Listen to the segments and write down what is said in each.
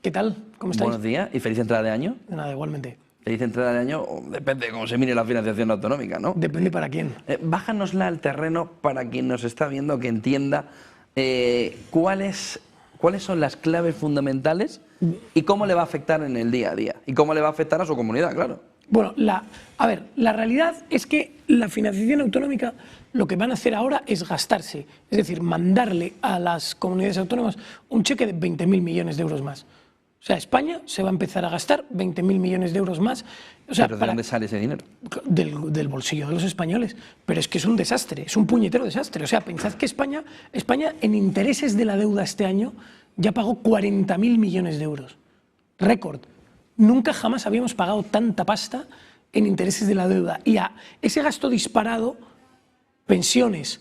¿Qué tal? ¿Cómo estáis? Buenos días y feliz entrada de año. De nada, igualmente. Feliz entrada de año, depende de cómo se mire la financiación autonómica, ¿no? Depende para quién. Bájanosla al terreno para quien nos está viendo, que entienda cuáles son las claves fundamentales y cómo le va a afectar en el día a día. Y cómo le va a afectar a su comunidad, claro. Bueno, la realidad es que la financiación autonómica lo que van a hacer ahora es gastarse, es decir, mandarle a las comunidades autónomas un cheque de 20.000 millones de euros más. O sea, España se va a empezar a gastar 20.000 millones de euros más. O sea, ¿Pero de dónde sale ese dinero? Del bolsillo de los españoles. Pero es que es un desastre, es un puñetero desastre. O sea, pensad que España en intereses de la deuda este año ya pagó 40.000 millones de euros. Récord. Nunca jamás habíamos pagado tanta pasta en intereses de la deuda. Y a ese gasto disparado, pensiones,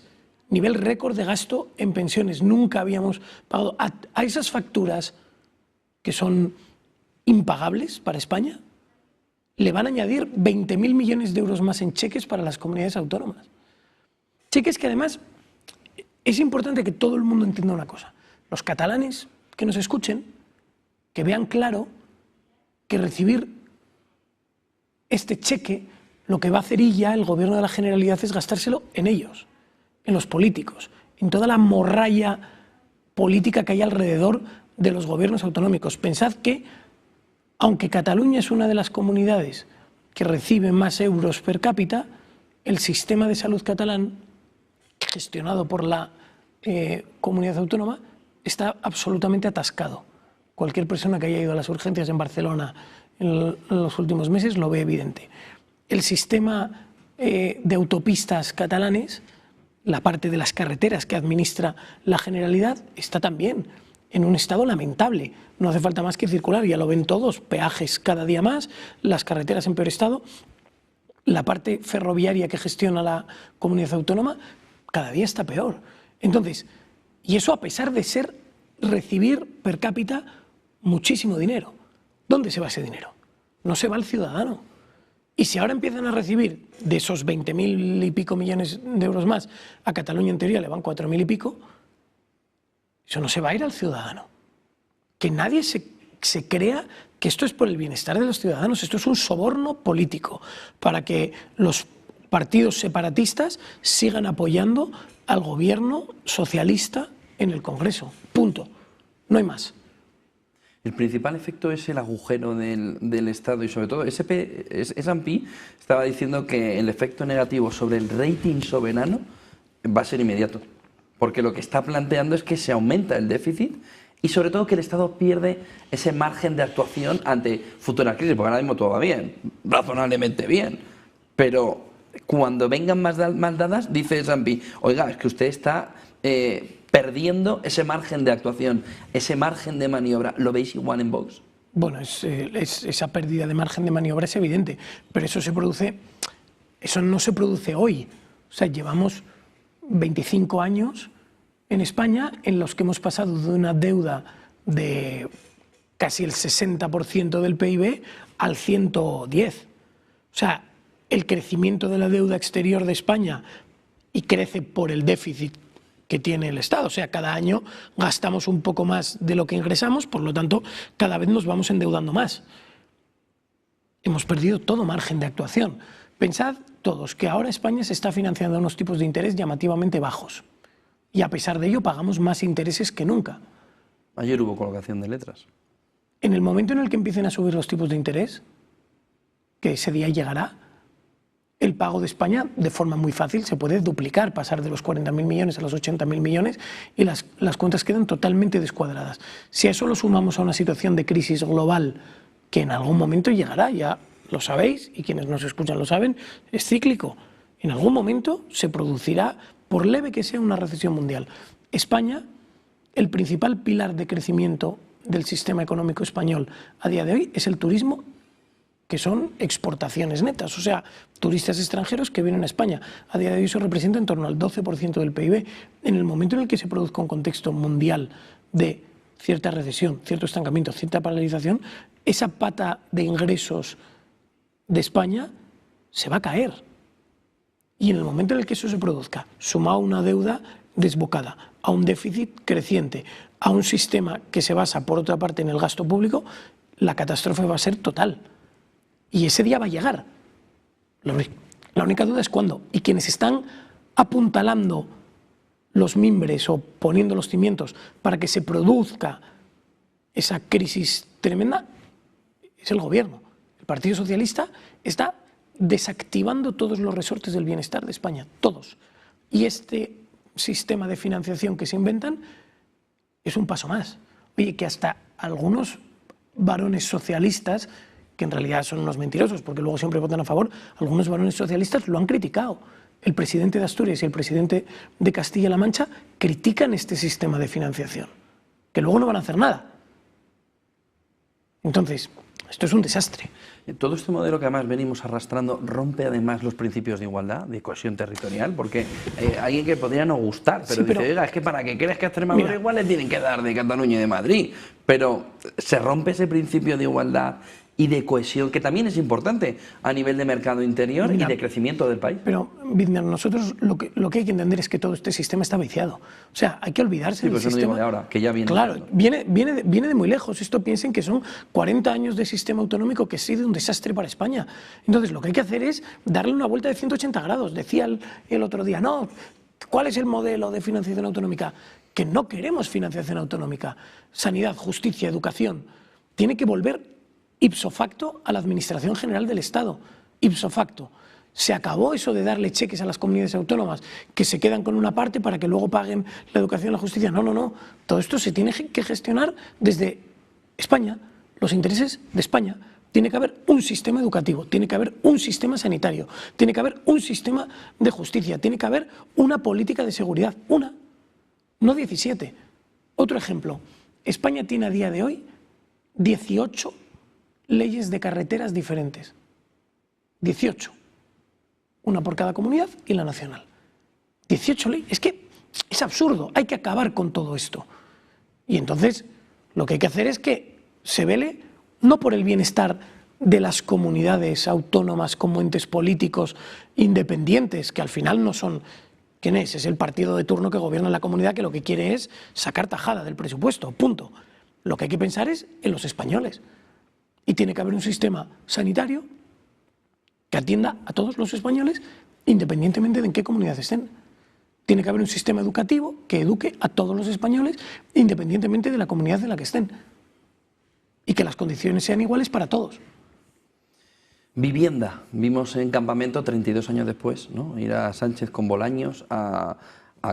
nivel récord de gasto en pensiones. Nunca habíamos pagado a esas facturas que son impagables para España, le van a añadir 20.000 millones de euros más en cheques para las comunidades autónomas. Cheques que además es importante que todo el mundo entienda una cosa. Los catalanes que nos escuchen, que vean claro que recibir este cheque, lo que va a hacer ya el gobierno de la Generalidad es gastárselo en ellos, en los políticos, en toda la morralla política que hay alrededor de los gobiernos autonómicos. Pensad que, aunque Cataluña es una de las comunidades que recibe más euros per cápita, el sistema de salud catalán, gestionado por la comunidad autónoma, está absolutamente atascado. Cualquier persona que haya ido a las urgencias en Barcelona en los últimos meses lo ve evidente. El sistema de autopistas catalanes, la parte de las carreteras que administra la Generalidad, está también en un estado lamentable. No hace falta más que circular, ya lo ven todos, peajes cada día más, las carreteras en peor estado, la parte ferroviaria que gestiona la comunidad autónoma cada día está peor. Entonces, y eso a pesar de recibir per cápita muchísimo dinero. ¿Dónde se va ese dinero? No se va al ciudadano. Y si ahora empiezan a recibir de esos 20.000 y pico millones de euros más, a Cataluña en teoría le van 4.000 y pico, eso no se va a ir al ciudadano. Que nadie se crea que esto es por el bienestar de los ciudadanos. Esto es un soborno político para que los partidos separatistas sigan apoyando al gobierno socialista en el Congreso. Punto. No hay más. El principal efecto es el agujero del Estado y sobre todo S&P estaba diciendo que el efecto negativo sobre el rating soberano va a ser inmediato. Porque lo que está planteando es que se aumenta el déficit y sobre todo que el Estado pierde ese margen de actuación ante futuras crisis, porque ahora mismo todo va bien, razonablemente bien, pero cuando vengan más dadas, dice S&P, oiga, es que usted está perdiendo ese margen de actuación, ese margen de maniobra. ¿Lo veis igual en Vox? Bueno, esa pérdida de margen de maniobra es evidente, pero eso no se produce hoy. O sea, llevamos 25 años en España en los que hemos pasado de una deuda de casi el 60% del PIB al 110%. O sea, el crecimiento de la deuda exterior de España y crece por el déficit que tiene el Estado. O sea, cada año gastamos un poco más de lo que ingresamos, por lo tanto, cada vez nos vamos endeudando más. Hemos perdido todo margen de actuación. Pensad todos que ahora España se está financiando a unos tipos de interés llamativamente bajos y a pesar de ello pagamos más intereses que nunca. Ayer hubo colocación de letras. En el momento en el que empiecen a subir los tipos de interés, que ese día llegará, el pago de España de forma muy fácil se puede duplicar, pasar de los 40.000 millones a los 80.000 millones y las cuentas quedan totalmente descuadradas. Si a eso lo sumamos a una situación de crisis global que en algún momento llegará, ya lo sabéis y quienes nos escuchan lo saben, es cíclico. En algún momento se producirá, por leve que sea, una recesión mundial. España, el principal pilar de crecimiento del sistema económico español a día de hoy es el turismo, que son exportaciones netas, o sea, turistas extranjeros que vienen a España. A día de hoy eso representa en torno al 12% del PIB. En el momento en el que se produzca un contexto mundial de cierta recesión, cierto estancamiento, cierta paralización, esa pata de ingresos de España se va a caer. Y en el momento en el que eso se produzca, sumado a una deuda desbocada, a un déficit creciente, a un sistema que se basa, por otra parte, en el gasto público, la catástrofe va a ser total. Y ese día va a llegar. La única duda es cuándo. Y quienes están apuntalando los mimbres o poniendo los cimientos para que se produzca esa crisis tremenda es el gobierno. El Partido Socialista está desactivando todos los resortes del bienestar de España, todos. Y este sistema de financiación que se inventan es un paso más. Oye, que hasta algunos varones socialistas, que en realidad son unos mentirosos porque luego siempre votan a favor, algunos varones socialistas lo han criticado. El presidente de Asturias y el presidente de Castilla-La Mancha critican este sistema de financiación, que luego no van a hacer nada. Entonces, esto es un desastre. Todo este modelo que además venimos arrastrando rompe además los principios de igualdad, de cohesión territorial, porque alguien que podría no gustar, pero, sí, pero dice, oiga, es que para que creas que a Extremadura igual le tienen que dar de Cataluña y de Madrid, pero se rompe ese principio de igualdad y de cohesión, que también es importante a nivel de mercado interior y de crecimiento del país. Pero, Vidner, nosotros lo que hay que entender es que todo este sistema está viciado. O sea, hay que olvidarse del sistema. Sí, pues eso no digo de ahora, que ya viene. Claro, viene de muy lejos. Esto piensen que son 40 años de sistema autonómico que ha sido un desastre para España. Entonces, lo que hay que hacer es darle una vuelta de 180 grados. Decía el otro día, no, ¿cuál es el modelo de financiación autonómica? Que no queremos financiación autonómica. Sanidad, justicia, educación. Tiene que volver ipso facto a la Administración General del Estado, ipso facto. Se acabó eso de darle cheques a las comunidades autónomas que se quedan con una parte para que luego paguen la educación y la justicia. No, no, no. Todo esto se tiene que gestionar desde España, los intereses de España. Tiene que haber un sistema educativo, tiene que haber un sistema sanitario, tiene que haber un sistema de justicia, tiene que haber una política de seguridad. Una, no 17. Otro ejemplo. España tiene a día de hoy 18 leyes de carreteras diferentes. 18. Una por cada comunidad y la nacional. 18 leyes. Es que es absurdo. Hay que acabar con todo esto. Y entonces lo que hay que hacer es que se vele no por el bienestar de las comunidades autónomas como entes políticos independientes, que al final no son... ¿Quién es? Es el partido de turno que gobierna la comunidad, que lo que quiere es sacar tajada del presupuesto. Punto. Lo que hay que pensar es en los españoles. Y tiene que haber un sistema sanitario que atienda a todos los españoles, independientemente de en qué comunidad estén. Tiene que haber un sistema educativo que eduque a todos los españoles, independientemente de la comunidad en la que estén. Y que las condiciones sean iguales para todos. Vivienda. Vimos en Campamento, 32 años después, ¿no? Ir a Sánchez con Bolaños a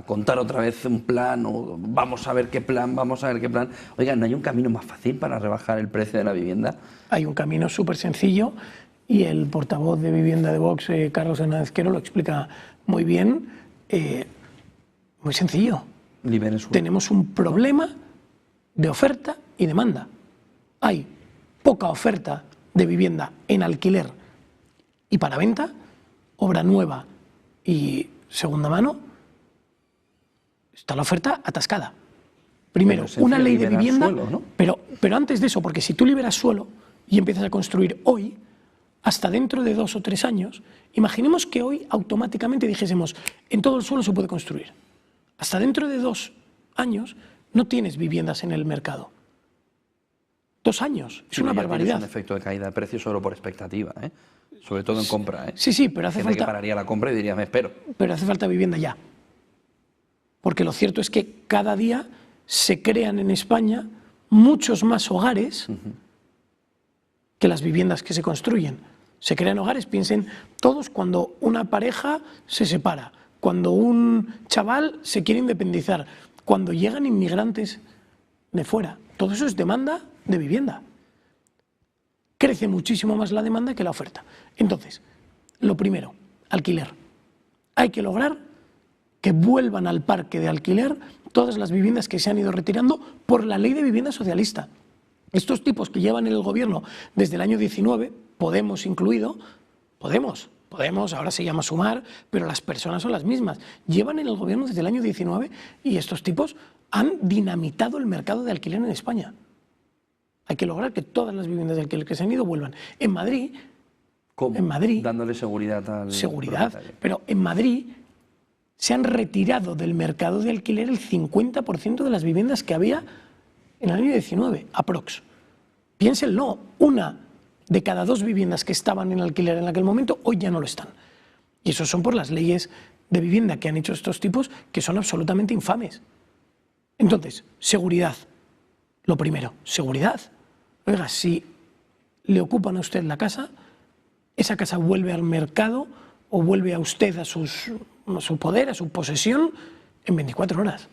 contar otra vez un plan, o vamos a ver qué plan, vamos a ver qué plan. Oiga, ¿no hay un camino más fácil para rebajar el precio de la vivienda? Hay un camino súper sencillo y el portavoz de Vivienda de Vox, Carlos Hernández Quero, lo explica muy bien. Muy sencillo. Libere suelo. Tenemos un problema de oferta y demanda. Hay poca oferta de vivienda en alquiler y para venta, obra nueva y segunda mano. Está la oferta atascada. Primero, una ley de vivienda, suelo, ¿no? pero antes de eso, porque si tú liberas suelo y empiezas a construir hoy, hasta dentro de 2 o 3 años, imaginemos que hoy automáticamente dijésemos, en todo el suelo se puede construir. Hasta dentro de 2 años no tienes viviendas en el mercado. 2 años, es una barbaridad. Es un efecto de caída de precios solo por expectativa, ¿eh? Sobre todo en compra, ¿eh? Sí, pero hace falta... que pararía la compra y diría, me espero. Pero hace falta vivienda ya. Porque lo cierto es que cada día se crean en España muchos más hogares que las viviendas que se construyen. Se crean hogares, piensen todos, cuando una pareja se separa, cuando un chaval se quiere independizar, cuando llegan inmigrantes de fuera. Todo eso es demanda de vivienda. Crece muchísimo más la demanda que la oferta. Entonces, lo primero, alquiler. Hay que lograr que vuelvan al parque de alquiler todas las viviendas que se han ido retirando por la ley de vivienda socialista. Estos tipos que llevan en el gobierno desde el año 19, Podemos incluido, Podemos, ahora se llama Sumar, pero las personas son las mismas, llevan en el gobierno desde el año 19 y estos tipos han dinamitado el mercado de alquiler en España. Hay que lograr que todas las viviendas de alquiler que se han ido vuelvan. En Madrid... ¿Cómo? En Madrid... Dándole seguridad al Seguridad, propietario. pero en Madrid se han retirado del mercado de alquiler el 50% de las viviendas que había en el año 19, aprox. Piénsenlo, 1 de cada 2 viviendas que estaban en alquiler en aquel momento, hoy ya no lo están. Y eso son por las leyes de vivienda que han hecho estos tipos, que son absolutamente infames. Entonces, seguridad. Lo primero, seguridad. Oiga, si le ocupan a usted la casa, esa casa vuelve al mercado o vuelve a usted a su poder, a su posesión, en 24 horas.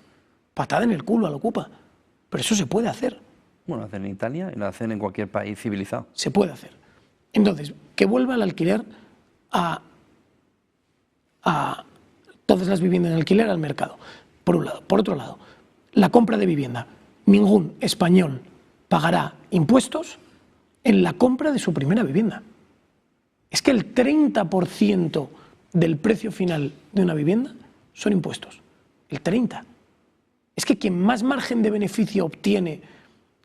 Patada en el culo al ocupa. Pero eso se puede hacer. Bueno, lo hacen en Italia y lo hacen en cualquier país civilizado. Se puede hacer. Entonces, que vuelva el alquiler a todas las viviendas en alquiler al mercado, por un lado. Por otro lado, la compra de vivienda. Ningún español pagará impuestos en la compra de su primera vivienda. Es que el 30% del precio final de una vivienda son impuestos. El 30%. Es que quien más margen de beneficio obtiene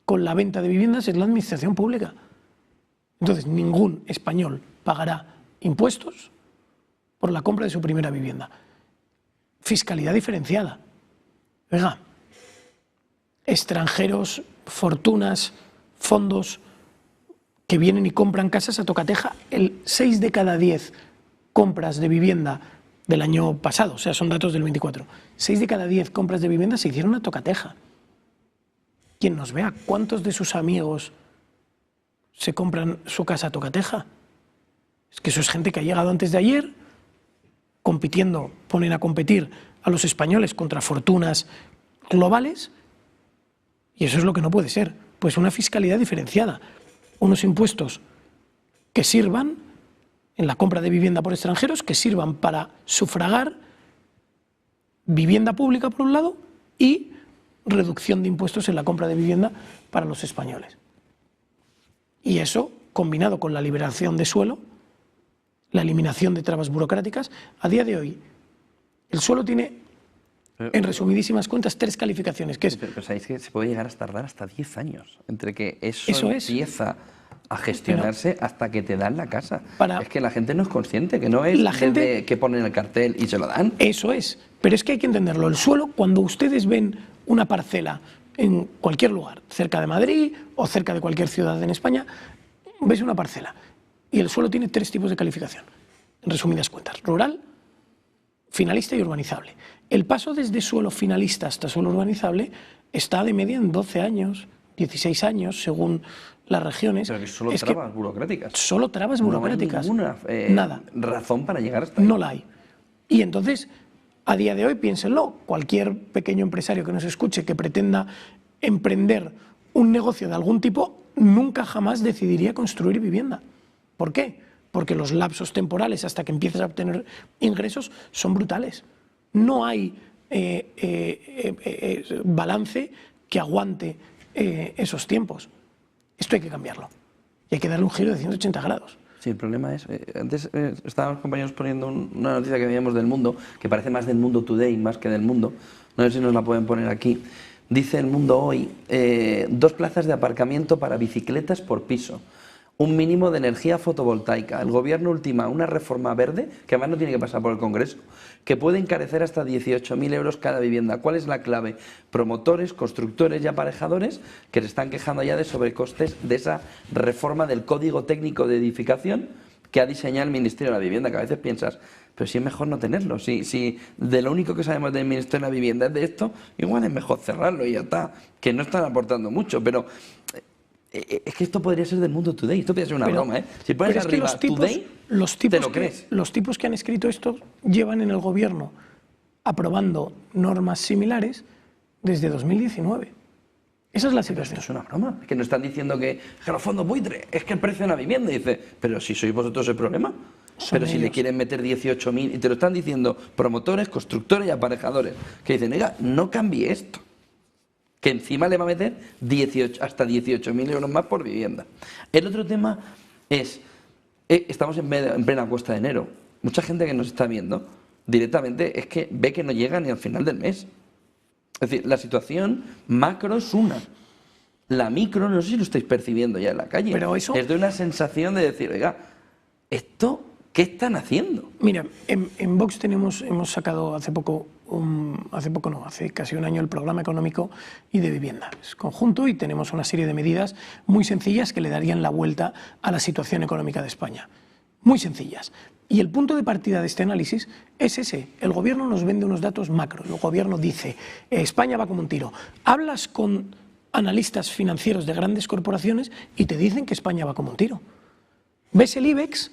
con la venta de viviendas es la administración pública. Entonces, ningún español pagará impuestos por la compra de su primera vivienda. Fiscalidad diferenciada. Oiga, extranjeros, fortunas, fondos que vienen y compran casas a tocateja, el 6 de cada 10 compras de vivienda del año pasado, o sea, son datos del 24, 6 de cada 10 compras de vivienda se hicieron a tocateja. Quien nos vea, ¿cuántos de sus amigos se compran su casa a tocateja? Es que eso es gente que ha llegado antes de ayer, compitiendo, ponen a competir a los españoles contra fortunas globales, y eso es lo que no puede ser. Pues una fiscalidad diferenciada, unos impuestos que sirvan en la compra de vivienda por extranjeros, que sirvan para sufragar vivienda pública por un lado y reducción de impuestos en la compra de vivienda para los españoles. Y eso, combinado con la liberación de suelo, la eliminación de trabas burocráticas, a día de hoy el suelo tiene, en resumidísimas cuentas, 3 calificaciones, que es... Pero sabéis que se puede llegar a tardar hasta 10 años entre que eso empieza a gestionarse hasta que te dan la casa. Es que la gente no es consciente, que no es la gente que ponen el cartel y se lo dan. Eso es, pero es que hay que entenderlo. El suelo, cuando ustedes ven una parcela en cualquier lugar, cerca de Madrid o cerca de cualquier ciudad en España, ves una parcela y el suelo tiene 3 tipos de calificación, en resumidas cuentas: rural, finalista y urbanizable. El paso desde suelo finalista hasta suelo urbanizable está de media en 12 años, 16 años, según las regiones. Pero que solo trabas burocráticas. Solo trabas burocráticas. No hay ninguna razón para llegar hasta ahí. No la hay. Y entonces, a día de hoy, piénsenlo, cualquier pequeño empresario que nos escuche que pretenda emprender un negocio de algún tipo, nunca jamás decidiría construir vivienda. ¿Por qué? Porque los lapsos temporales hasta que empieces a obtener ingresos son brutales. No hay balance que aguante esos tiempos. Esto hay que cambiarlo. Y hay que darle un giro de 180 grados. Sí, el problema es, antes estaban los compañeros poniendo una noticia que veíamos del Mundo, que parece más del Mundo Today, más que del Mundo. No sé si nos la pueden poner aquí. Dice el Mundo hoy, 2 plazas de aparcamiento para bicicletas por piso. Un mínimo de energía fotovoltaica. El gobierno ultima una reforma verde, que además no tiene que pasar por el Congreso, que puede encarecer hasta 18.000 euros cada vivienda. ¿Cuál es la clave? Promotores, constructores y aparejadores que se están quejando ya de sobrecostes de esa reforma del Código Técnico de Edificación que ha diseñado el Ministerio de la Vivienda, que a veces piensas, pero si es mejor no tenerlo, si de lo único que sabemos del Ministerio de la Vivienda es de esto, igual es mejor cerrarlo y ya está, que no están aportando mucho, pero... Es que esto podría ser del Mundo Today, esto podría ser una broma, ¿eh? Si pones arriba los tipos, Today, te lo crees. Los tipos que han escrito esto llevan en el gobierno aprobando normas similares desde 2019. Esa es la situación. Esto es una broma, es que nos están diciendo que los fondos buitre, es que el precio de la vivienda, y dice, pero si sois vosotros el problema, pero si le quieren meter 18.000, y te lo están diciendo promotores, constructores y aparejadores, que dicen, oiga, no cambie esto, que encima le va a meter hasta 18.000 euros más por vivienda. El otro tema es, estamos en plena cuesta de enero, mucha gente que nos está viendo directamente es que ve que no llega ni al final del mes. Es decir, la situación macro es una. La micro, no sé si lo estáis percibiendo ya en la calle, pero eso... es de una sensación de decir, oiga, esto ¿Qué están haciendo? Mira, en Vox hemos sacado hace casi un año, el programa económico y de vivienda. Es conjunto y tenemos una serie de medidas muy sencillas que le darían la vuelta a la situación económica de España. Muy sencillas. Y el punto de partida de este análisis es ese. El gobierno nos vende unos datos macro. El gobierno dice, España va como un tiro. Hablas con analistas financieros de grandes corporaciones y te dicen que España va como un tiro. Ves el IBEX,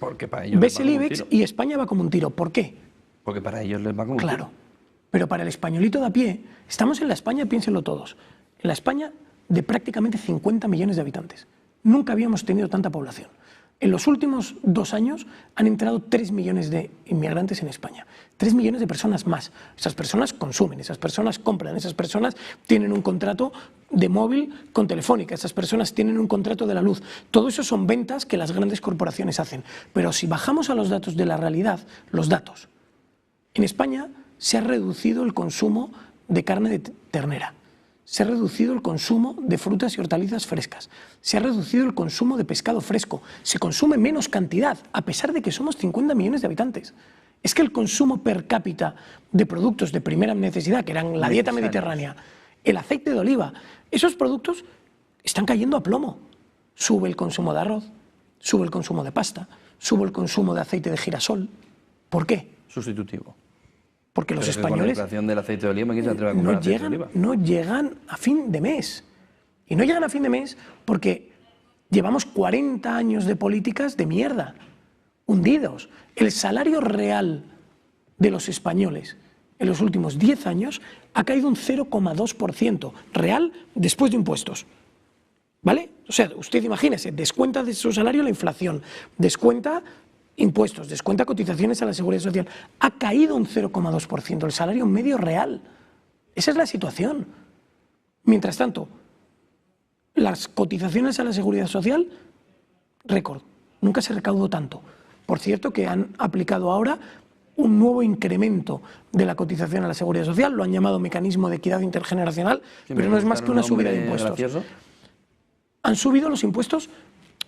y España va como un tiro. ¿Por qué? Porque para ellos les va como un tiro. Claro, pero para el españolito de a pie, estamos en la España, piénsenlo todos, en la España de prácticamente 50 millones de habitantes. Nunca habíamos tenido tanta población. En los últimos 2 años han entrado 3 millones de inmigrantes en España. 3 millones de personas más. Esas personas consumen, esas personas compran, esas personas tienen un contrato de móvil con Telefónica, esas personas tienen un contrato de la luz. Todo eso son ventas que las grandes corporaciones hacen. Pero si bajamos a los datos de la realidad, los datos. En España se ha reducido el consumo de carne de ternera. Se ha reducido el consumo de frutas y hortalizas frescas. Se ha reducido el consumo de pescado fresco. Se consume menos cantidad, a pesar de que somos 50 millones de habitantes. Es que el consumo per cápita de productos de primera necesidad, que eran la dieta mediterránea, el aceite de oliva, esos productos están cayendo a plomo. Sube el consumo de arroz, sube el consumo de pasta, sube el consumo de aceite de girasol. ¿Por qué? Sustitutivo. Porque los españoles del aceite de oliva, ¿quién se atreve a comprar aceite de oliva? No llegan a fin de mes. Y no llegan a fin de mes porque llevamos 40 años de políticas de mierda, hundidos. El salario real de los españoles en los últimos 10 años ha caído un 0,2% real después de impuestos. ¿Vale? O sea, usted imagínese, descuenta de su salario la inflación, descuenta impuestos, descuenta cotizaciones a la Seguridad Social. Ha caído un 0,2% el salario medio real. Esa es la situación. Mientras tanto, las cotizaciones a la Seguridad Social, récord. Nunca se recaudó tanto. Por cierto, que han aplicado ahora un nuevo incremento de la cotización a la Seguridad Social, lo han llamado mecanismo de equidad intergeneracional, pero no es más que una subida de impuestos. Gracioso. Han subido los impuestos,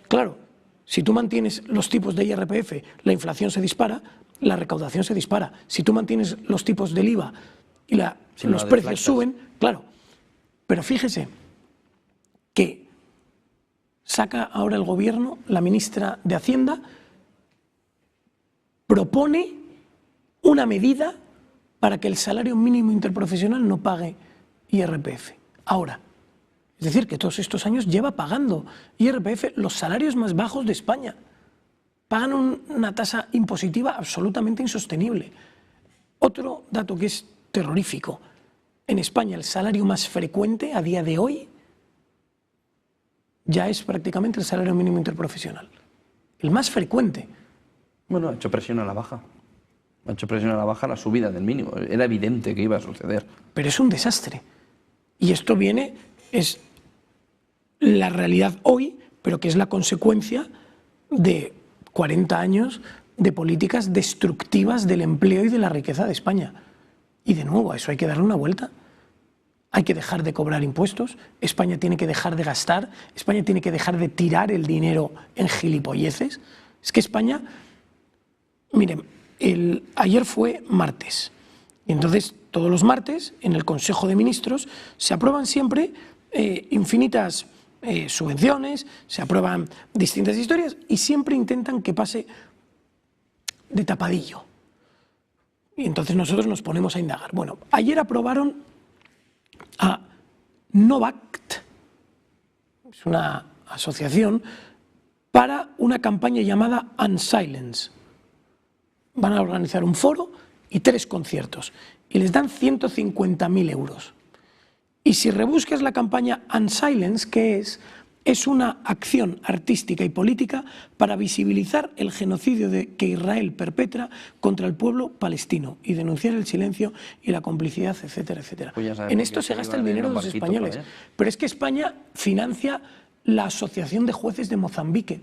claro. Si tú mantienes los tipos de IRPF, la inflación se dispara, la recaudación se dispara. Si tú mantienes los tipos del IVA y los precios suben, claro. Pero fíjese que saca ahora el gobierno, la ministra de Hacienda, propone una medida para que el salario mínimo interprofesional no pague IRPF. Ahora. Es decir, que todos estos años lleva pagando IRPF los salarios más bajos de España. Pagan una tasa impositiva absolutamente insostenible. Otro dato que es terrorífico. En España el salario más frecuente a día de hoy ya es prácticamente el salario mínimo interprofesional. El más frecuente. Bueno, ha hecho presión a la baja. Ha hecho presión a la baja la subida del mínimo. Era evidente que iba a suceder. Pero es un desastre. Y esto es la realidad hoy, pero que es la consecuencia de 40 años de políticas destructivas del empleo y de la riqueza de España. Y de nuevo, a eso hay que darle una vuelta. Hay que dejar de cobrar impuestos, España tiene que dejar de gastar, España tiene que dejar de tirar el dinero en gilipolleces. Es que España, miren, ayer fue martes, y entonces todos los martes en el Consejo de Ministros se aprueban siempre infinitas subvenciones, se aprueban distintas historias y siempre intentan que pase de tapadillo. Y entonces nosotros nos ponemos a indagar. Bueno, ayer aprobaron a Novact, es una asociación, para una campaña llamada Unsilence. Van a organizar un foro y 3 conciertos y les dan 150.000 euros. Y si rebuscas la campaña Unsilence, ¿qué es? Es una acción artística y política para visibilizar el genocidio que Israel perpetra contra el pueblo palestino y denunciar el silencio y la complicidad, etcétera, etcétera. Pues en esto se gasta el dinero de los españoles. Pero es que España financia la Asociación de Jueces de Mozambique.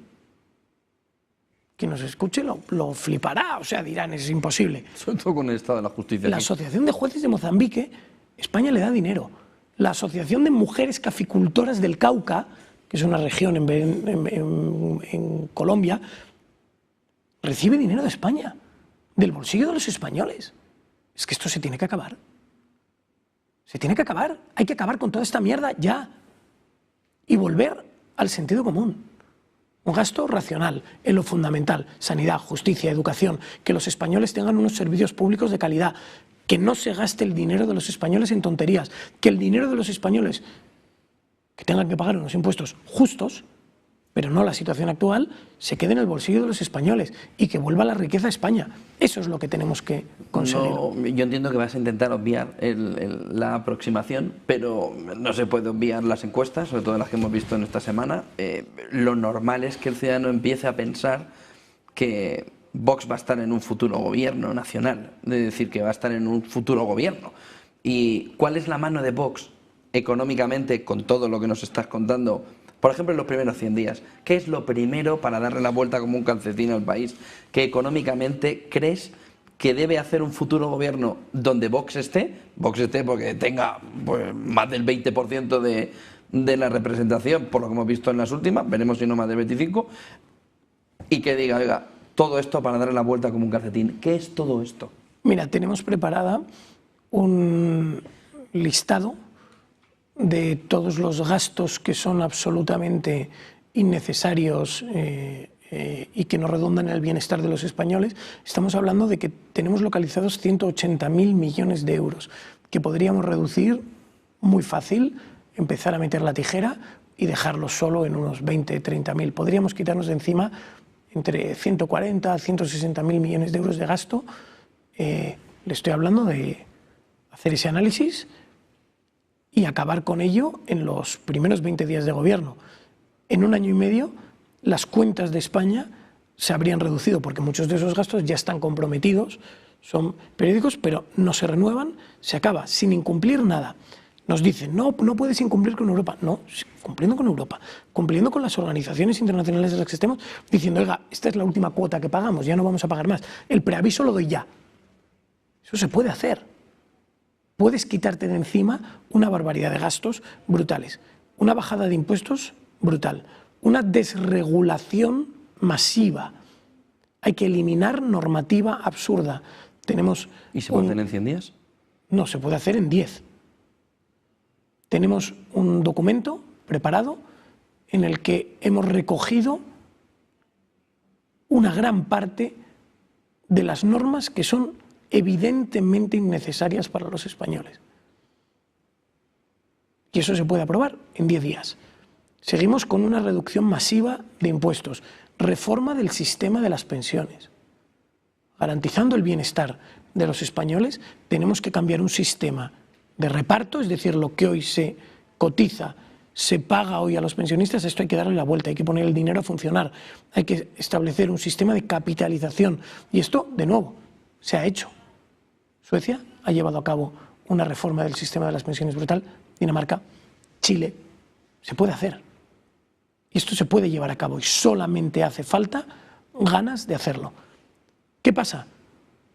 Quien nos escuche lo flipará, o sea, dirán, es imposible. Sobre todo con el estado de la justicia. La Asociación de Jueces de Mozambique, España le da dinero. La Asociación de Mujeres Caficultoras del Cauca, que es una región en Colombia, recibe dinero de España, del bolsillo de los españoles. Es que esto se tiene que acabar. Se tiene que acabar. Hay que acabar con toda esta mierda ya. Y volver al sentido común. Un gasto racional en lo fundamental, sanidad, justicia, educación, que los españoles tengan unos servicios públicos de calidad, que no se gaste el dinero de los españoles en tonterías, que el dinero de los españoles que tengan que pagar unos impuestos justos, pero no la situación actual, se quede en el bolsillo de los españoles y que vuelva la riqueza a España. Eso es lo que tenemos que conseguir. No, yo entiendo que vas a intentar obviar la aproximación, pero no se puede obviar las encuestas, sobre todo las que hemos visto en esta semana. Lo normal es que el ciudadano empiece a pensar que Vox va a estar en un futuro gobierno nacional, es decir, que va a estar en un futuro gobierno. ¿Y cuál es la mano de Vox económicamente con todo lo que nos estás contando? Por ejemplo, en los primeros 100 días, ¿qué es lo primero para darle la vuelta como un calcetín al país que económicamente crees que debe hacer un futuro gobierno donde Vox esté porque tenga pues, más del 20% de la representación, por lo que hemos visto en las últimas, veremos si no más del 25%, y que diga, oiga, todo esto para darle la vuelta como un calcetín? ¿Qué es todo esto? Mira, tenemos preparada un listado de todos los gastos que son absolutamente innecesarios y que no redundan en el bienestar de los españoles. Estamos hablando de que tenemos localizados 180.000 millones de euros que podríamos reducir muy fácil, empezar a meter la tijera y dejarlos solo en unos 20, 30.000. Podríamos quitarnos de encima entre 140 a 160.000 millones de euros de gasto. Le estoy hablando de hacer ese análisis y acabar con ello en los primeros 20 días de gobierno. En un año y medio, las cuentas de España se habrían reducido, porque muchos de esos gastos ya están comprometidos, son periódicos, pero no se renuevan, se acaba sin incumplir nada. Nos dicen, no puedes incumplir con Europa. No, cumpliendo con Europa, cumpliendo con las organizaciones internacionales de las que estemos, diciendo, oiga, esta es la última cuota que pagamos, ya no vamos a pagar más. El preaviso lo doy ya. Eso se puede hacer. Puedes quitarte de encima una barbaridad de gastos brutales, una bajada de impuestos brutal, una desregulación masiva. Hay que eliminar normativa absurda. ¿Y se puede hacer en 100 días? No, se puede hacer en 10. Tenemos un documento preparado en el que hemos recogido una gran parte de las normas que son evidentemente innecesarias para los españoles. Y eso se puede aprobar en 10 días. Seguimos con una reducción masiva de impuestos, reforma del sistema de las pensiones. Garantizando el bienestar de los españoles, tenemos que cambiar un sistema de reparto, es decir, lo que hoy se cotiza, se paga hoy a los pensionistas, esto hay que darle la vuelta, hay que poner el dinero a funcionar, hay que establecer un sistema de capitalización. Y esto, de nuevo, se ha hecho. Suecia ha llevado a cabo una reforma del sistema de las pensiones brutal, Dinamarca, Chile, se puede hacer. Y esto se puede llevar a cabo y solamente hace falta ganas de hacerlo. ¿Qué pasa?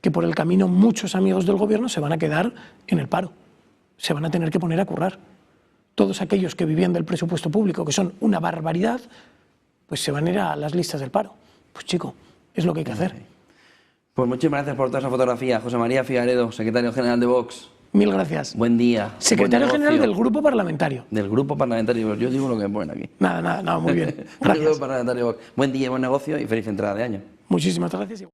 Que por el camino muchos amigos del gobierno se van a quedar en el paro, se van a tener que poner a currar. Todos aquellos que vivían del presupuesto público, que son una barbaridad, pues se van a ir a las listas del paro. Pues chico, es lo que hay que hacer. Pues muchísimas gracias por toda esa fotografía. José María Figaredo, secretario general de Vox. Mil gracias. Buen día. Secretario general del Grupo Parlamentario. Del Grupo Parlamentario. Yo digo lo que pone aquí. Nada, muy bien. Gracias. Grupo Parlamentario Vox. Buen día, buen negocio y feliz entrada de año. Muchísimas gracias.